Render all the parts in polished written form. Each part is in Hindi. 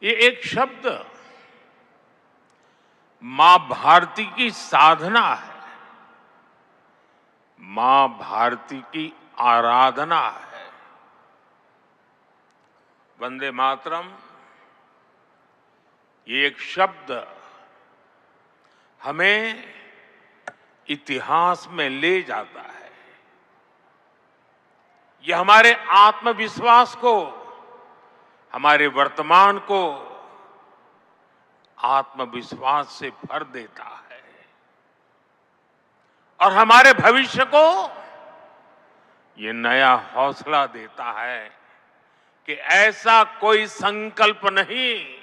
ये एक शब्द मां भारती की साधना है, मां भारती की आराधना है। वंदे मातरम ये एक शब्द हमें इतिहास में ले जाता है। ये हमारे आत्मविश्वास को, हमारे वर्तमान को आत्मविश्वास से भर देता है और हमारे भविष्य को ये नया हौसला देता है कि ऐसा कोई संकल्प नहीं,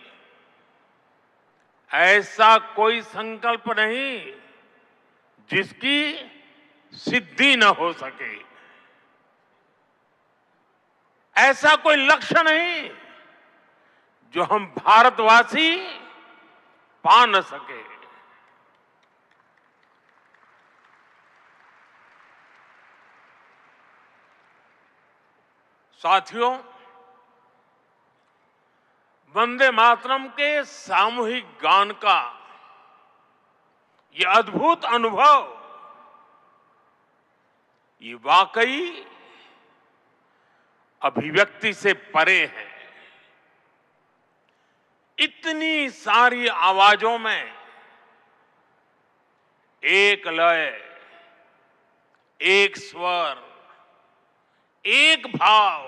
ऐसा कोई संकल्प नहीं जिसकी सिद्धि न हो सके, ऐसा कोई लक्ष्य नहीं जो हम भारतवासी पा न सके। साथियों, वंदे मातरम के सामूहिक गान का ये अद्भुत अनुभव ये वाकई अभिव्यक्ति से परे है। इतनी सारी आवाजों में एक लय, एक स्वर, एक भाव,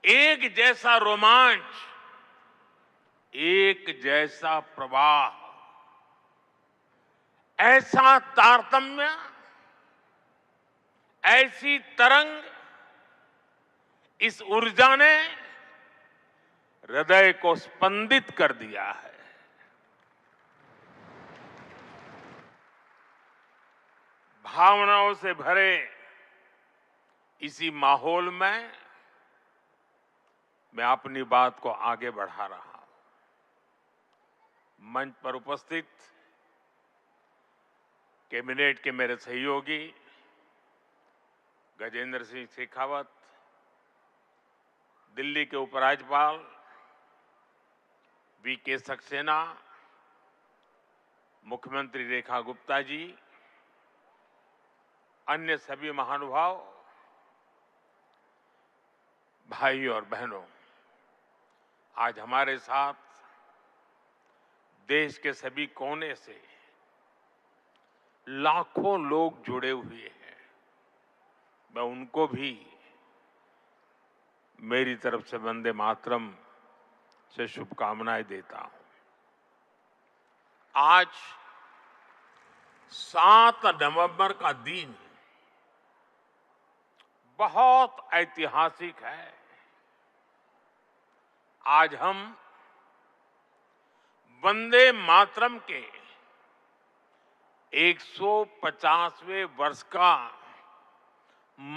एक जैसा रोमांच, एक जैसा प्रवाह, ऐसा तारतम्य, ऐसी तरंग, इस ऊर्जा ने हृदय को स्पंदित कर दिया है। भावनाओं से भरे इसी माहौल में मैं अपनी बात को आगे बढ़ा रहा हूं। मंच पर उपस्थित कैबिनेट के मेरे सहयोगी गजेंद्र सिंह शेखावत, दिल्ली के उपराज्यपाल वीके सक्सेना, मुख्यमंत्री रेखा गुप्ता जी, अन्य सभी महानुभाव, भाई और बहनों, आज हमारे साथ देश के सभी कोने से लाखों लोग जुड़े हुए हैं। मैं उनको भी मेरी तरफ से वंदे मातरम से शुभकामनाएं देता हूं। आज 7 नवंबर का दिन बहुत ऐतिहासिक है। आज हम वंदे मातरम के 150वें वर्ष का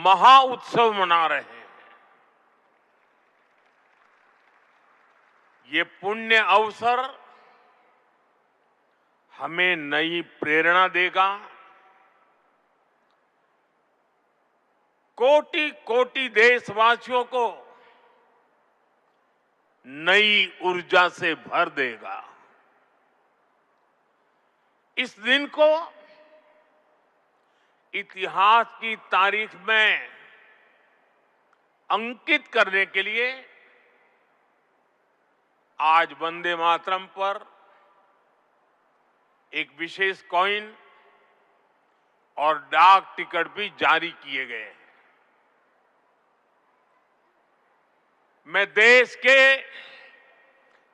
महाउत्सव मना रहे हैं। ये पुण्य अवसर हमें नई प्रेरणा देगा, कोटि कोटि देशवासियों को नई ऊर्जा से भर देगा। इस दिन को इतिहास की तारीख में अंकित करने के लिए आज वंदे मातरम पर एक विशेष कॉइन और डाक टिकट भी जारी किए गए हैं। मैं देश के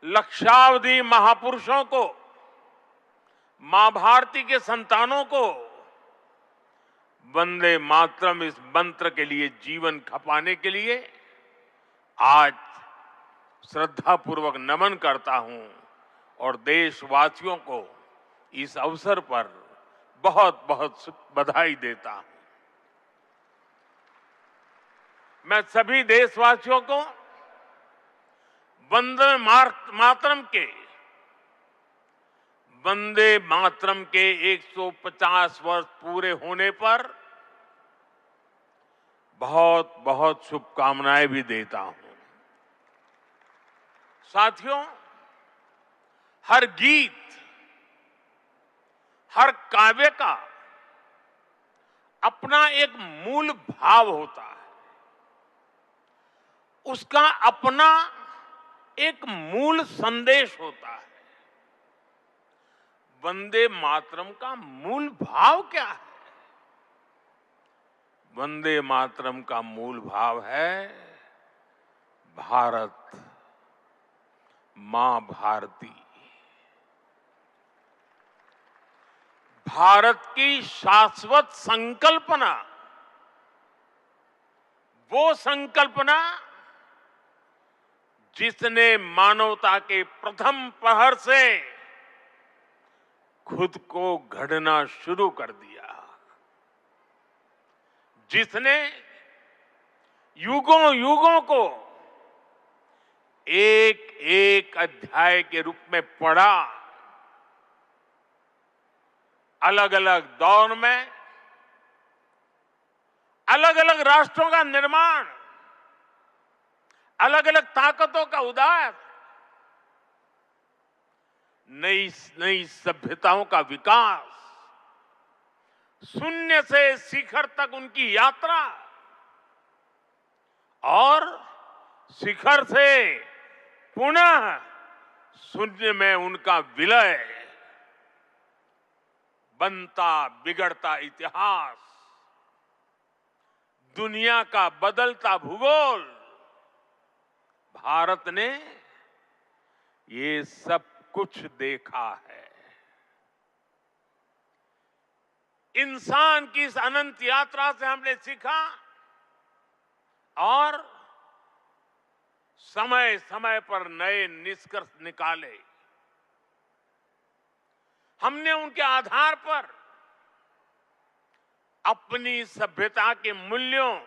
लक्षावधि महापुरुषों को, मां भारती के संतानों को वंदे मातरम इस मंत्र के लिए जीवन खपाने के लिए आज श्रद्धापूर्वक नमन करता हूं और देशवासियों को इस अवसर पर बहुत बहुत बधाई देता हूं। मैं सभी देशवासियों को वंदे मातरम के 150 वर्ष पूरे होने पर बहुत बहुत शुभकामनाएं भी देता हूं। साथियों, हर गीत, हर काव्य का अपना एक मूल भाव होता है, उसका अपना एक मूल संदेश होता है। वंदे मातरम का मूल भाव क्या है? वंदे मातरम का मूल भाव है भारत मां भारती, भारत की शाश्वत संकल्पना, वो संकल्पना जिसने मानवता के प्रथम पहर से खुद को गढ़ना शुरू कर दिया, जिसने युगों युगों को एक एक अध्याय के रूप में पढ़ा, अलग अलग दौर में अलग अलग राष्ट्रों का निर्माण, अलग अलग ताकतों का उदय, नई नई सभ्यताओं का विकास, शून्य से शिखर तक उनकी यात्रा और शिखर से पुनः शून्य में उनका विलय, बनता बिगड़ता इतिहास, दुनिया का बदलता भूगोल, भारत ने ये सब कुछ देखा है। इंसान की इस अनंत यात्रा से हमने सीखा और समय समय पर नए निष्कर्ष निकाले। हमने उनके आधार पर अपनी सभ्यता के मूल्यों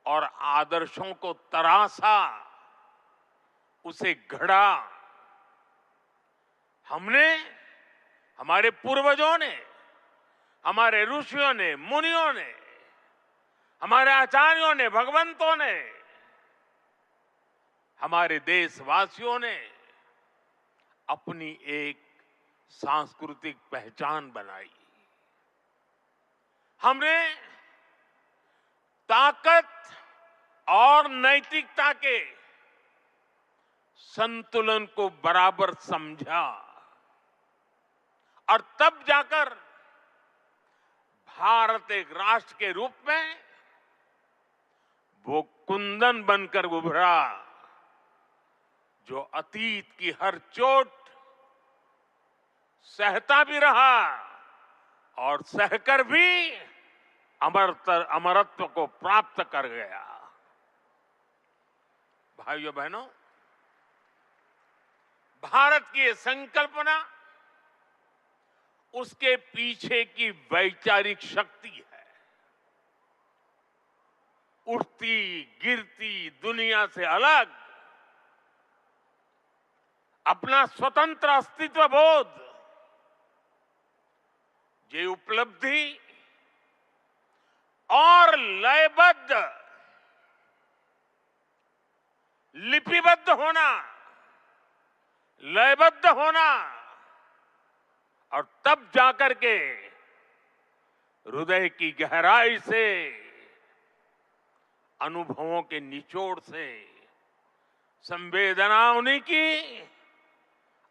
और आदर्शों को तराशा, उसे गढ़ा। हमने, हमारे पूर्वजों ने, हमारे ऋषियों ने, मुनियों ने, हमारे आचार्यों ने, भगवंतों ने, हमारे देशवासियों ने अपनी एक सांस्कृतिक पहचान बनाई। हमने ताकत और नैतिकता के संतुलन को बराबर समझा और तब जाकर भारत एक राष्ट्र के रूप में वो कुंदन बनकर उभरा जो अतीत की हर चोट सहता भी रहा और सहकर भी अमरत्व को प्राप्त कर गया। भाइयों बहनों, भारत की ये संकल्पना, उसके पीछे की वैचारिक शक्ति है। उठती गिरती दुनिया से अलग अपना स्वतंत्र अस्तित्व बोध, ये उपलब्धि और लयबद्ध, लिपिबद्ध होना, लयबद्ध होना और तब जाकर के हृदय की गहराई से, अनुभवों के निचोड़ से, संवेदनाओं की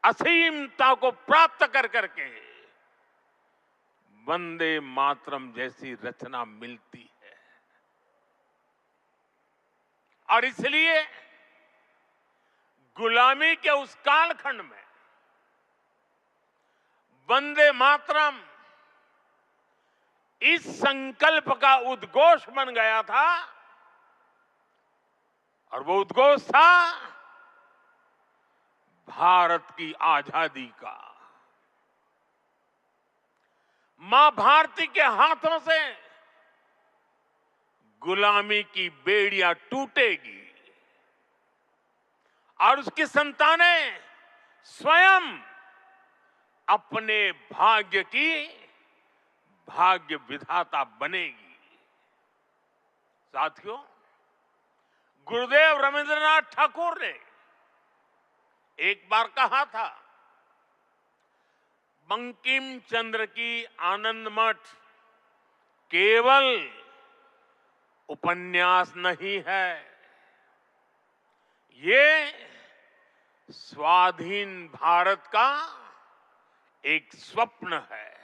असीमता को प्राप्त कर करके वंदे मातरम जैसी रचना मिलती है। और इसलिए गुलामी के उस कालखंड में वंदे मातरम इस संकल्प का उद्घोष बन गया था और वो उद्घोष था भारत की आजादी का। मां भारती के हाथों से गुलामी की बेड़ियां टूटेगी और उसकी संतानें स्वयं अपने भाग्य की भाग्य विधाता बनेगी। साथियों, गुरुदेव रविंद्रनाथ ठाकुर ने एक बार कहा था, बंकिम चंद्र की आनंद मठ केवल उपन्यास नहीं है, ये स्वाधीन भारत का एक स्वप्न है।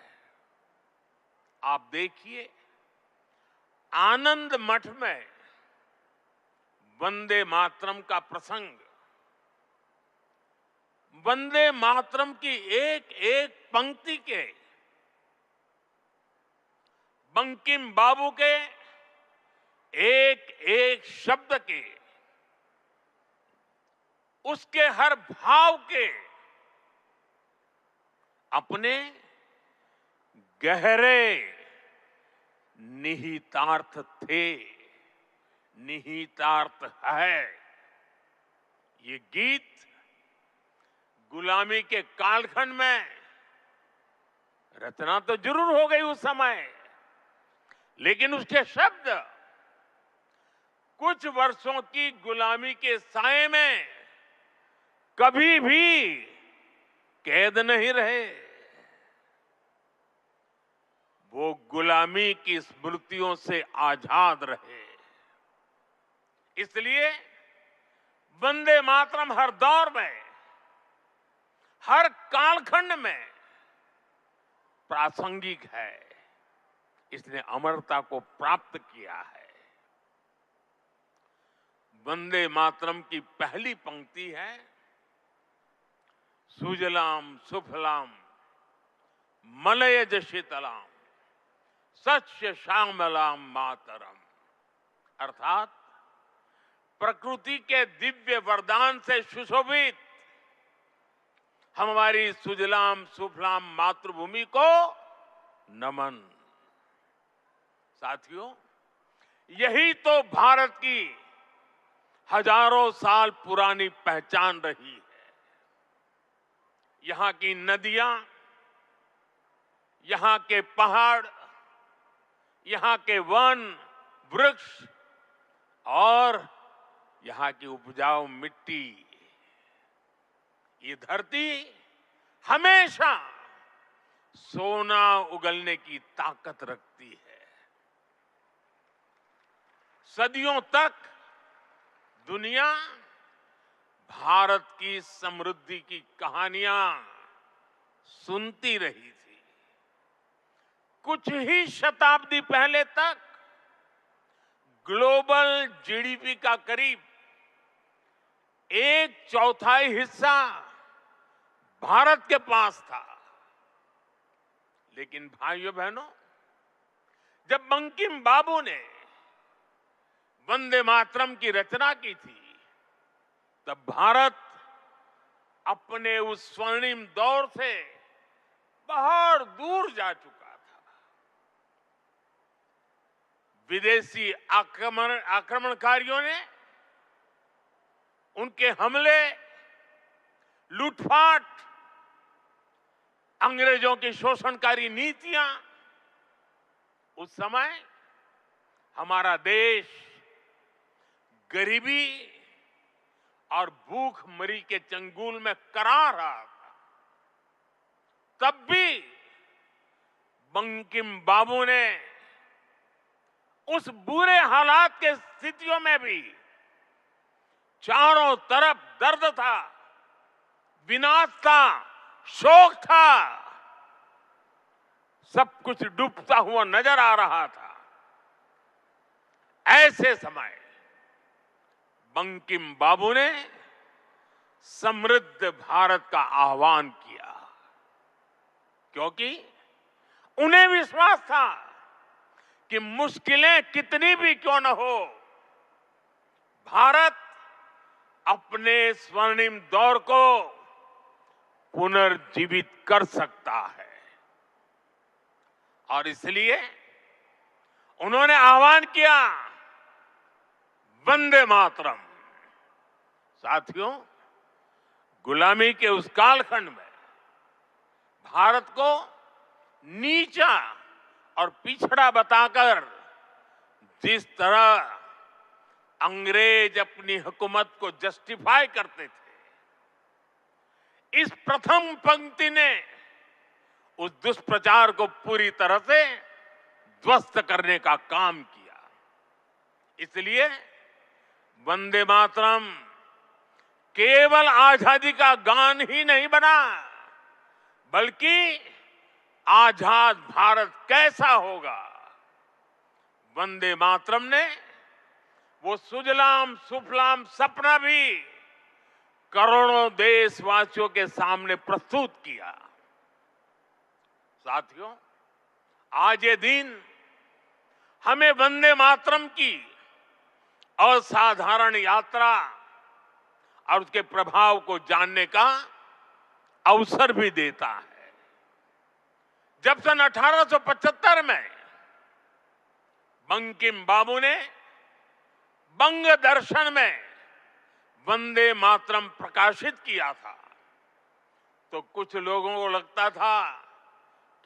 आप देखिए, आनंद मठ में वंदे मातरम का प्रसंग, वंदे मातरम की एक एक पंक्ति के, बंकिम बाबू के एक एक शब्द के, उसके हर भाव के अपने गहरे निहितार्थ थे, निहितार्थ है। ये गीत गुलामी के कालखंड में रचना तो जरूर हो गई उस समय, लेकिन उसके शब्द कुछ वर्षों की गुलामी के साए में कभी भी कैद नहीं रहे। वो गुलामी की स्मृतियों से आजाद रहे। इसलिए वंदे मातरम हर दौर में, हर कालखंड में प्रासंगिक है। इसने अमरता को प्राप्त किया है। वंदे मातरम की पहली पंक्ति है, सुजलाम सुफलाम मलयज शीतलाम सस्य श्यामलाम मातरम। अर्थात प्रकृति के दिव्य वरदान से सुशोभित हमारी सुजलाम सुफलाम मातृभूमि को नमन। साथियों, यही तो भारत की हजारों साल पुरानी पहचान रही है। यहां की नदियां, यहां के पहाड़, यहां के वन वृक्ष और यहां की उपजाऊ मिट्टी, ये धरती हमेशा सोना उगलने की ताकत रखती है। सदियों तक दुनिया भारत की समृद्धि की कहानियां सुनती रही थी। कुछ ही शताब्दी पहले तक ग्लोबल जीडीपी का करीब 1/4 हिस्सा भारत के पास था। लेकिन भाइयों बहनों, जब बंकिम बाबू ने वंदे मातरम की रचना की थी, तब भारत अपने उस स्वर्णिम दौर से बहुत दूर जा चुका था। विदेशी आक्रमणकारियों ने उनके हमले, लूटपाट, अंग्रेजों की शोषणकारी नीतियां, उस समय हमारा देश गरीबी और भूखमरी के चंगुल में करा रहा था। तब भी बंकिम बाबू ने उस बुरे हालात के स्थितियों में भी, चारों तरफ दर्द था, विनाश था, शोक था, सब कुछ डूबता हुआ नजर आ रहा था। ऐसे समय बंकिम बाबू ने समृद्ध भारत का आह्वान किया, क्योंकि उन्हें विश्वास था कि मुश्किलें कितनी भी क्यों न हो, भारत अपने स्वर्णिम दौर को पुनर्जीवित कर सकता है। और इसलिए उन्होंने आह्वान किया, वंदे मातरम। साथियों, गुलामी के उस कालखंड में भारत को नीचा और पिछड़ा बताकर जिस तरह अंग्रेज अपनी हुकूमत को जस्टिफाई करते थे, इस प्रथम पंक्ति ने उस दुष्प्रचार को पूरी तरह से ध्वस्त करने का काम किया। इसलिए वंदे मातरम केवल आजादी का गान ही नहीं बना, बल्कि आजाद भारत कैसा होगा, वंदे मातरम ने वो सुजलाम सुफलाम सपना भी करोड़ों देशवासियों के सामने प्रस्तुत किया। साथियों, आज ये दिन हमें वंदे मातरम की असाधारण यात्रा और उसके प्रभाव को जानने का अवसर भी देता है। जब सन 1875 में बंकिम बाबू ने बंग दर्शन में वंदे मातरम प्रकाशित किया था, तो कुछ लोगों को लगता था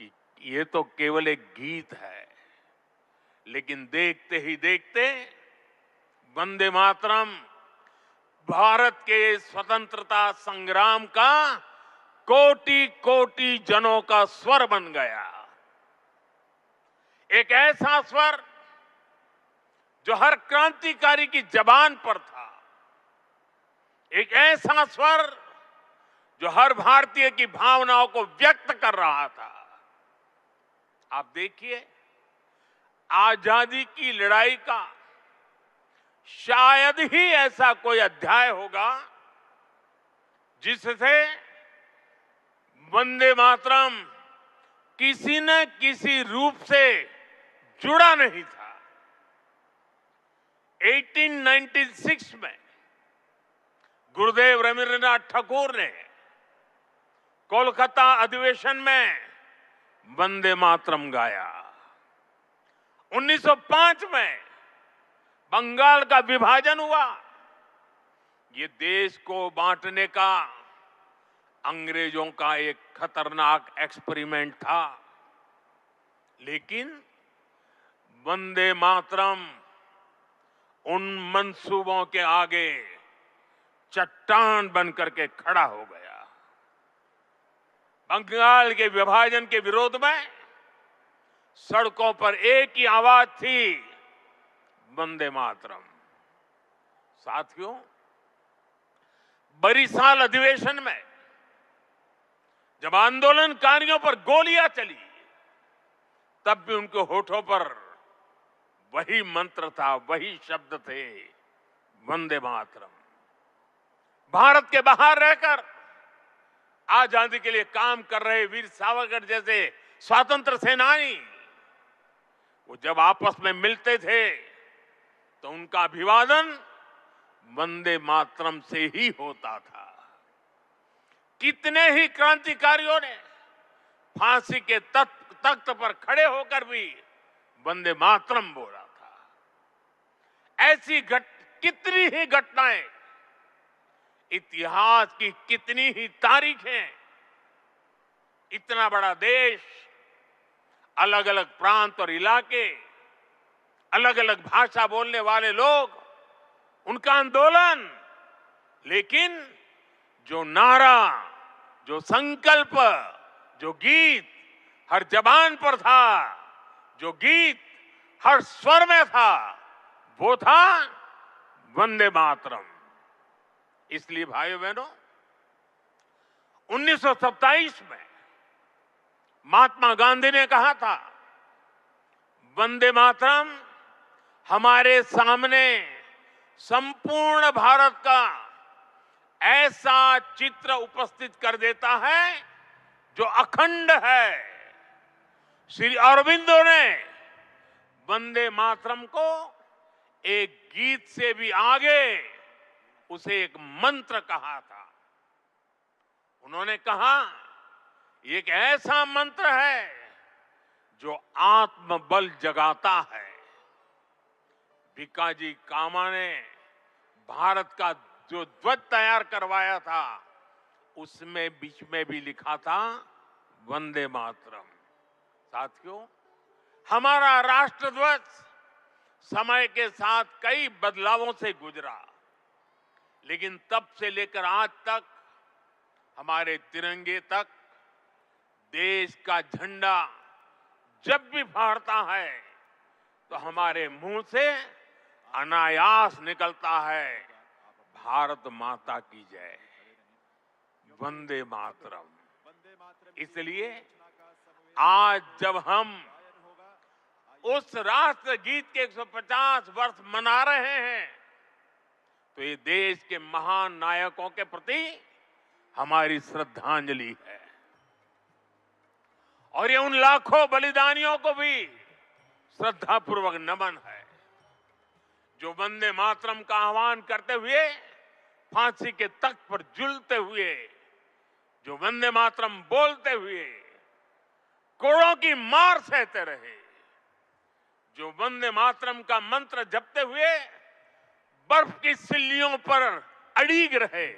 कि ये तो केवल एक गीत है, लेकिन देखते ही देखते वंदे मातरम भारत के स्वतंत्रता संग्राम का कोटि कोटि जनों का स्वर बन गया। एक ऐसा स्वर जो हर क्रांतिकारी की जबान पर था, एक ऐसा स्वर जो हर भारतीय की भावनाओं को व्यक्त कर रहा था। आप देखिए, आजादी की लड़ाई का शायद ही ऐसा कोई अध्याय होगा जिससे वंदे मातरम किसी न किसी रूप से जुड़ा नहीं था। 1896 में गुरुदेव रवींद्रनाथ ठाकुर ने कोलकाता अधिवेशन में वंदे मातरम गाया। 1905 में बंगाल का विभाजन हुआ। ये देश को बांटने का अंग्रेजों का एक खतरनाक एक्सपेरिमेंट था, लेकिन वंदे मातरम उन मंसूबों के आगे चट्टान बनकर के खड़ा हो गया। बंगाल के विभाजन के विरोध में सड़कों पर एक ही आवाज थी, वंदे मातरम। साथियों, बरिसाल अधिवेशन में जब आंदोलनकारियों पर गोलियां चली, तब भी उनके होठों पर वही मंत्र था, वही शब्द थे, वंदे मातरम। भारत के बाहर रहकर आजादी के लिए काम कर रहे वीर सावरकर जैसे स्वतंत्र सेनानी, वो जब आपस में मिलते थे तो उनका अभिवादन वंदे मातरम से ही होता था। कितने ही क्रांतिकारियों ने फांसी के तख्त पर खड़े होकर भी वंदे मातरम बोला था। ऐसी कितनी ही घटनाएं, इतिहास की कितनी ही तारीखें, इतना बड़ा देश, अलग अलग प्रांत और इलाके, अलग अलग भाषा बोलने वाले लोग, उनका आंदोलन, लेकिन जो नारा, जो संकल्प, जो गीत हर जबान पर था, जो गीत हर स्वर में था, वो था वंदे मातरम। इसलिए भाइयों बहनों, 1927 में महात्मा गांधी ने कहा था, वंदे मातरम हमारे सामने संपूर्ण भारत का ऐसा चित्र उपस्थित कर देता है जो अखंड है। श्री अरविंदो ने वंदे मातरम को एक गीत से भी आगे उसे एक मंत्र कहा था। उन्होंने कहा, ये एक ऐसा मंत्र है जो आत्मबल जगाता है। भिकाजी कामा ने भारत का जो ध्वज तैयार करवाया था, उसमें बीच में भी लिखा था वंदे मातरम। साथियों, हमारा राष्ट्र ध्वज समय के साथ कई बदलावों से गुजरा, लेकिन तब से लेकर आज तक हमारे तिरंगे तक देश का झंडा जब भी फहरता है तो हमारे मुंह से अनायास निकलता है, भारत माता की जय, वंदे मातरम। इसलिए आज जब हम उस राष्ट्र गीत के 150 वर्ष मना रहे हैं तो ये देश के महान नायकों के प्रति हमारी श्रद्धांजलि है और ये उन लाखों बलिदानियों को भी श्रद्धापूर्वक नमन है जो वंदे मातरम का आह्वान करते हुए फांसी के तख्त पर झूलते हुए, जो वंदे मातरम बोलते हुए कोड़ों की मार सहते रहे, जो वंदे मातरम का मंत्र जपते हुए बर्फ की सिल्लियों पर अड़ीग रहे।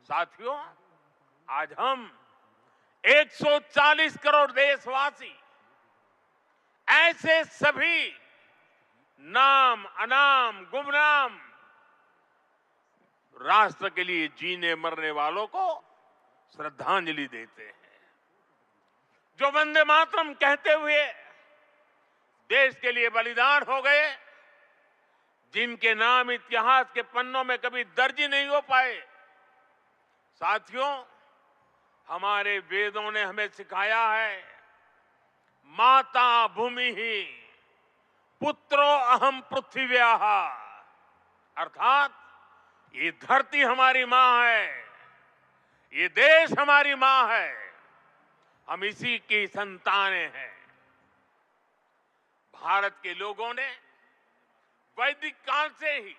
साथियों, आज हम 140 करोड़ देशवासी ऐसे सभी नाम अनाम गुमनाम राष्ट्र के लिए जीने मरने वालों को श्रद्धांजलि देते हैं, जो वंदे मातरम कहते हुए देश के लिए बलिदान हो गए, जिनके नाम इतिहास के पन्नों में कभी दर्ज ही नहीं हो पाए। साथियों, हमारे वेदों ने हमें सिखाया है, माता भूमि ही पुत्रो अहम पृथ्व्याः, अर्थात ये धरती हमारी मां है, ये देश हमारी मां है, हम इसी की संतानें हैं। भारत के लोगों ने वैदिक काल से ही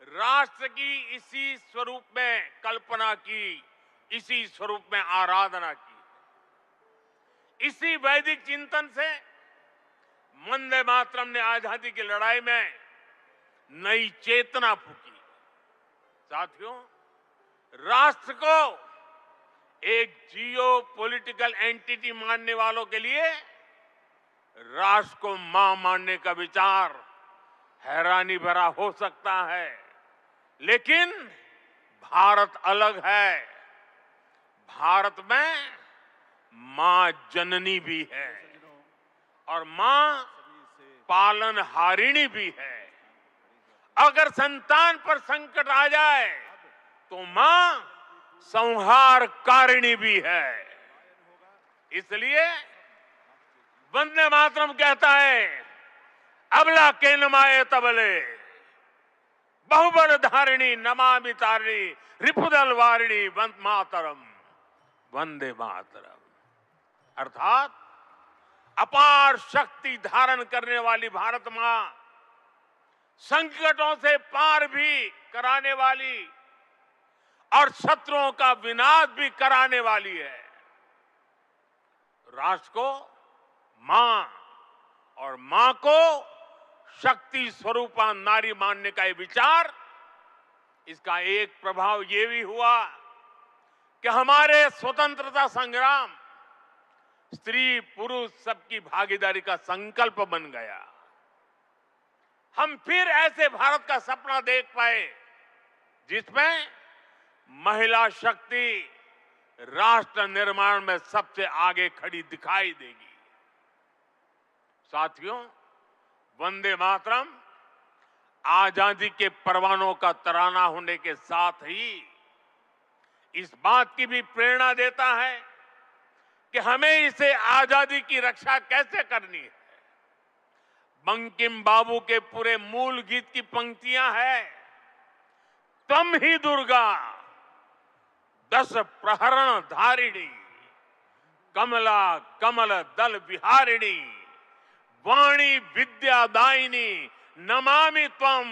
राष्ट्र की इसी स्वरूप में कल्पना की, इसी स्वरूप में आराधना की। इसी वैदिक चिंतन से वंदे मातरम ने आजादी की लड़ाई में नई चेतना फूंकी। साथियों, राष्ट्र को एक जियो पॉलिटिकल एंटिटी मानने वालों के लिए राष्ट्र को मां मानने का विचार हैरानी भरा हो सकता है, लेकिन भारत अलग है। भारत में मां जननी भी है और मां पालनहारिणी भी है। अगर संतान पर संकट आ जाए तो मां संहारकारिणी भी है। इसलिए वंदे मातरम कहता है, अबला के नमाए तबले बहुबल धारिणी नमामि तारिणी रिपुदल वारिणी वंदे मातरम, वंदे मातरम। अर्थात अपार शक्ति धारण करने वाली भारत मां संकटों से पार भी कराने वाली और शत्रुओं का विनाश भी कराने वाली है। राष्ट्र को मां और मां को शक्ति स्वरूपा नारी मानने का ये विचार, इसका एक प्रभाव ये भी हुआ कि हमारे स्वतंत्रता संग्राम स्त्री पुरुष सबकी भागीदारी का संकल्प बन गया। हम फिर ऐसे भारत का सपना देख पाए जिसमें महिला शक्ति राष्ट्र निर्माण में सबसे आगे खड़ी दिखाई देगी। साथियों, वंदे मातरम आजादी के परवानों का तराना होने के साथ ही इस बात की भी प्रेरणा देता है कि हमें इसे आजादी की रक्षा कैसे करनी है। बंकिम बाबू के पूरे मूल गीत की पंक्तियां हैं, तम ही दुर्गा 10 प्रहरण धारिणी, कमला कमल दल विहारिणी, वाणी विद्यादायिनी, नमामि त्वम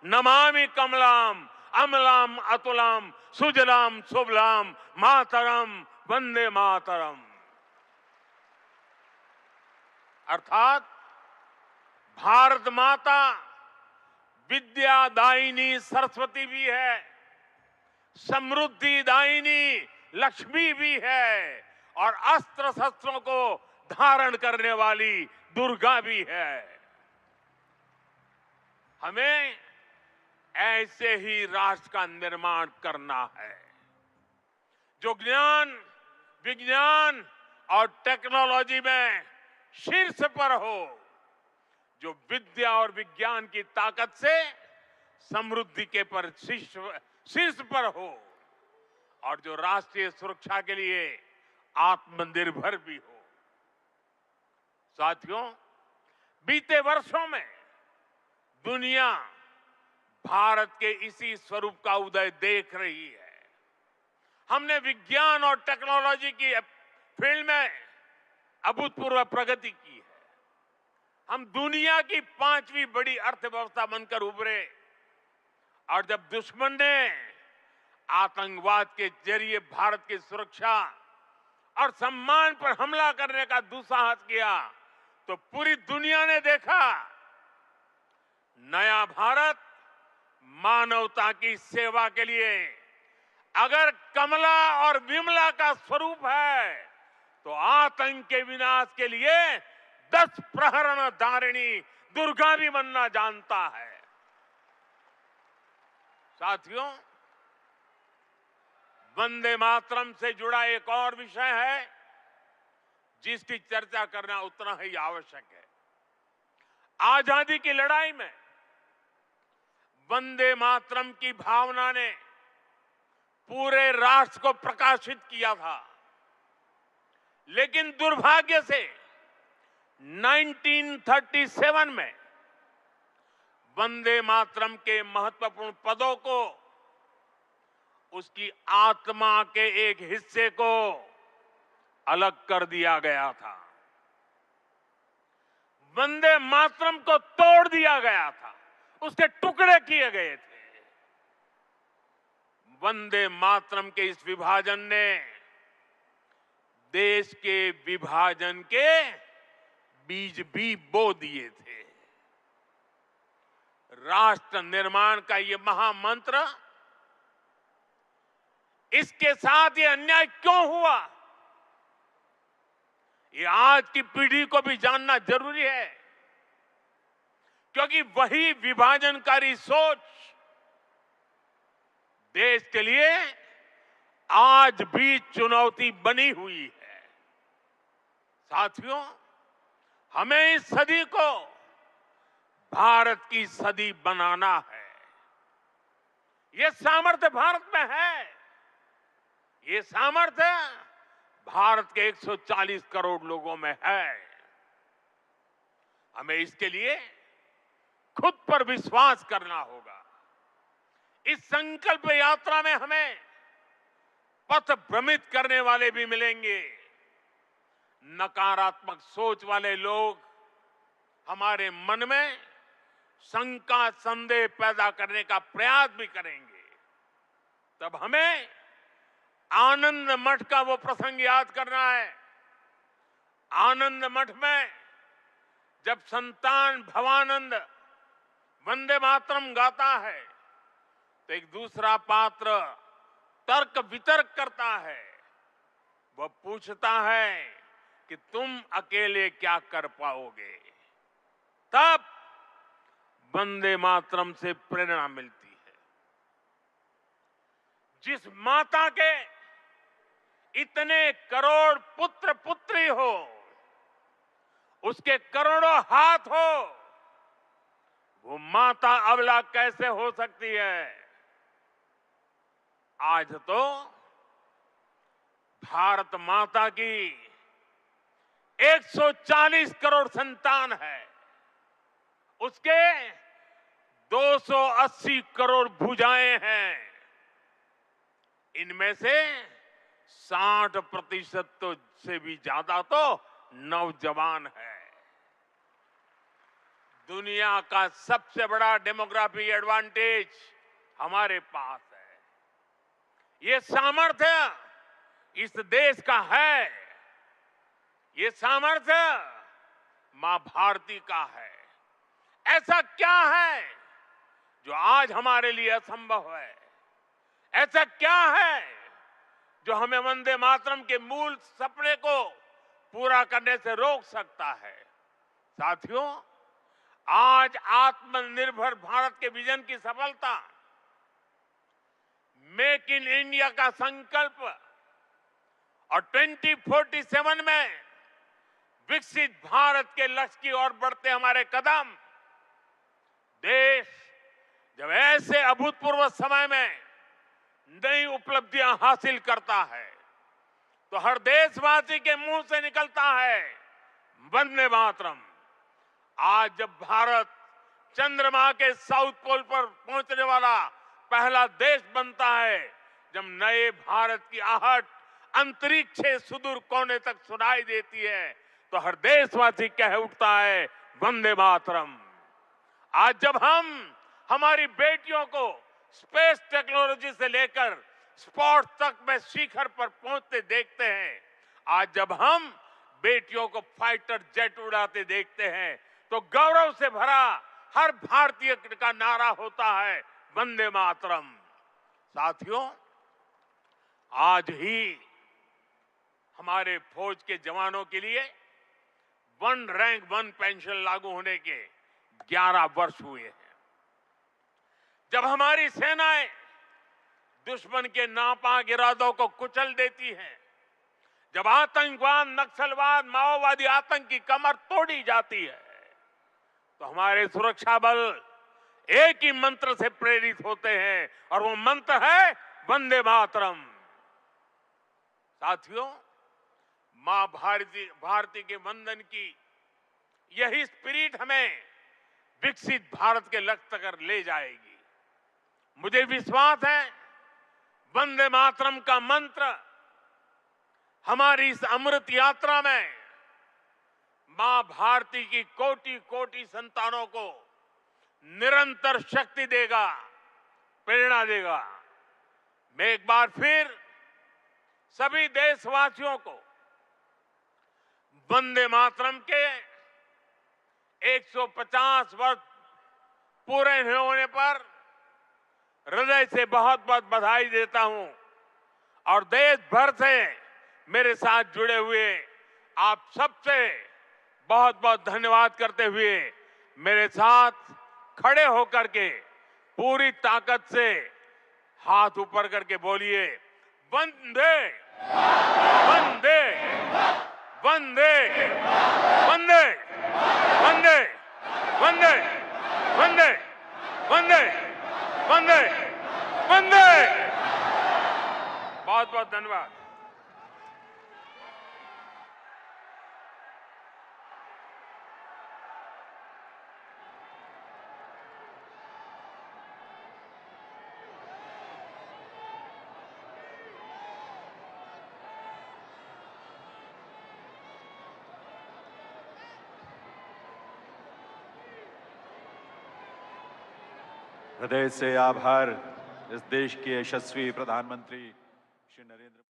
नमामि कमलाम अमलाम अतुलाम सुजलाम सुबलाम मातरम वंदे मातरम। अर्थात भारत माता विद्यादायिनी सरस्वती भी है, समृद्धि दायिनी लक्ष्मी भी है और अस्त्र शस्त्रों को धारण करने वाली दुर्गा भी है। हमें ऐसे ही राष्ट्र का निर्माण करना है। जो ज्ञान, विज्ञान और टेक्नोलॉजी में शीर्ष पर हो, जो विद्या और विज्ञान की ताकत से समृद्धि के पर शीर्ष पर हो और जो राष्ट्रीय सुरक्षा के लिए आत्मनिर्भर भी हो। साथियों, बीते वर्षों में दुनिया भारत के इसी स्वरूप का उदय देख रही है। हमने विज्ञान और टेक्नोलॉजी की फील्ड में अभूतपूर्व प्रगति की है। हम दुनिया की 5वीं बड़ी अर्थव्यवस्था बनकर उभरे और जब दुश्मन ने आतंकवाद के जरिए भारत की सुरक्षा और सम्मान पर हमला करने का दुस्साहस किया तो पूरी दुनिया ने देखा नया भारत मानवता की सेवा के लिए अगर कमला और विमला का स्वरूप है तो आतंक के विनाश के लिए 10 प्रहरण धारिणी दुर्गा भी बनना जानता है। साथियों, वंदे मातरम से जुड़ा एक और विषय है जिसकी चर्चा करना उतना ही आवश्यक है। आजादी की लड़ाई में वंदे मातरम की भावना ने पूरे राष्ट्र को प्रकाशित किया था, लेकिन दुर्भाग्य से 1937 में वंदे मातरम के महत्वपूर्ण पदों को उसकी आत्मा के एक हिस्से को अलग कर दिया गया था। वंदे मातरम को तोड़ दिया गया था, उसके टुकड़े किए गए थे। वंदे मातरम के इस विभाजन ने देश के विभाजन के बीज भी बो दिए थे। राष्ट्र निर्माण का ये महामंत्र, इसके साथ ये अन्याय क्यों हुआ, ये आज की पीढ़ी को भी जानना जरूरी है, क्योंकि वही विभाजनकारी सोच देश के लिए आज भी चुनौती बनी हुई है। साथियों, हमें इस सदी को भारत की सदी बनाना है। ये सामर्थ्य भारत में है, ये सामर्थ्य भारत के 140 करोड़ लोगों में है। हमें इसके लिए खुद पर विश्वास करना होगा। इस संकल्प यात्रा में हमें पथ भ्रमित करने वाले भी मिलेंगे। नकारात्मक सोच वाले लोग हमारे मन में शंका संदेह पैदा करने का प्रयास भी करेंगे। तब हमें आनंद मठ का वो प्रसंग याद करना है। आनंद मठ में जब संतान भवानंद वंदे मातरम गाता है तो एक दूसरा पात्र तर्क वितर्क करता है। वह पूछता है कि तुम अकेले क्या कर पाओगे। तब वंदे मातरम से प्रेरणा मिलती है। जिस माता के इतने करोड़ पुत्र पुत्री हो, उसके करोड़ों हाथ हो, वो माता अबला कैसे हो सकती है। आज तो भारत माता की 140 करोड़ संतान है, उसके 280 करोड़ भुजाएं हैं। इनमें से 60% तो से भी ज्यादा तो नौजवान है। दुनिया का सबसे बड़ा डेमोग्राफी एडवांटेज हमारे पास है। ये सामर्थ्य इस देश का है, ये सामर्थ्य मां भारती का है। ऐसा क्या है जो आज हमारे लिए असंभव है? ऐसा क्या है जो हमें वंदे मातरम के मूल सपने को पूरा करने से रोक सकता है? साथियों, आज आत्मनिर्भर भारत के विजन की सफलता, मेक इन इंडिया का संकल्प और 2047 में विकसित भारत के लक्ष्य की ओर बढ़ते हमारे कदम, देश जब ऐसे अभूतपूर्व समय में नई उपलब्धियां हासिल करता है तो हर देशवासी के मुंह से निकलता है वंदे मातरम। आज जब भारत चंद्रमा के साउथ पोल पर पहुंचने वाला पहला देश बनता है, जब नए भारत की आहट अंतरिक्ष से सुदूर कोने तक सुनाई देती है, तो हर देशवासी कह उठता है वंदे मातरम। आज जब हम हमारी बेटियों को स्पेस टेक्नोलॉजी से लेकर स्पोर्ट्स तक में शिखर पर पहुंचते देखते हैं, आज जब हम बेटियों को फाइटर जेट उड़ाते देखते हैं, तो गौरव से भरा हर भारतीय का नारा होता है वंदे मातरम। साथियों, आज ही हमारे फौज के जवानों के लिए वन रैंक वन पेंशन लागू होने के 11 वर्ष हुए हैं। जब हमारी सेनाएं दुश्मन के नापाक इरादों को कुचल देती हैं, जब आतंकवाद, नक्सलवाद, माओवादी आतंक की कमर तोड़ी जाती है, तो हमारे सुरक्षा बल एक ही मंत्र से प्रेरित होते हैं और वो मंत्र है वंदे मातरम। साथियों, मां भारती के वंदन की यही स्पिरिट हमें विकसित भारत के लक्ष्य तक ले जाएगी। मुझे विश्वास है वंदे मातरम का मंत्र हमारी इस अमृत यात्रा में मां भारती की कोटि कोटि संतानों को निरंतर शक्ति देगा, प्रेरणा देगा। मैं एक बार फिर सभी देशवासियों को वंदे मातरम के 150 वर्ष पूरे होने पर हृदय से बहुत बहुत बधाई देता हूं और देश भर से मेरे साथ जुड़े हुए आप सबसे बहुत बहुत धन्यवाद करते हुए मेरे साथ खड़े होकर के पूरी ताकत से हाथ ऊपर करके बोलिए वंदे वंदे वंदे वंदे वंदे वंदे वंदे वंदे वंदे वंदे। बहुत बहुत धन्यवाद। हृदय से आभार इस देश के यशस्वी प्रधानमंत्री श्री नरेंद्र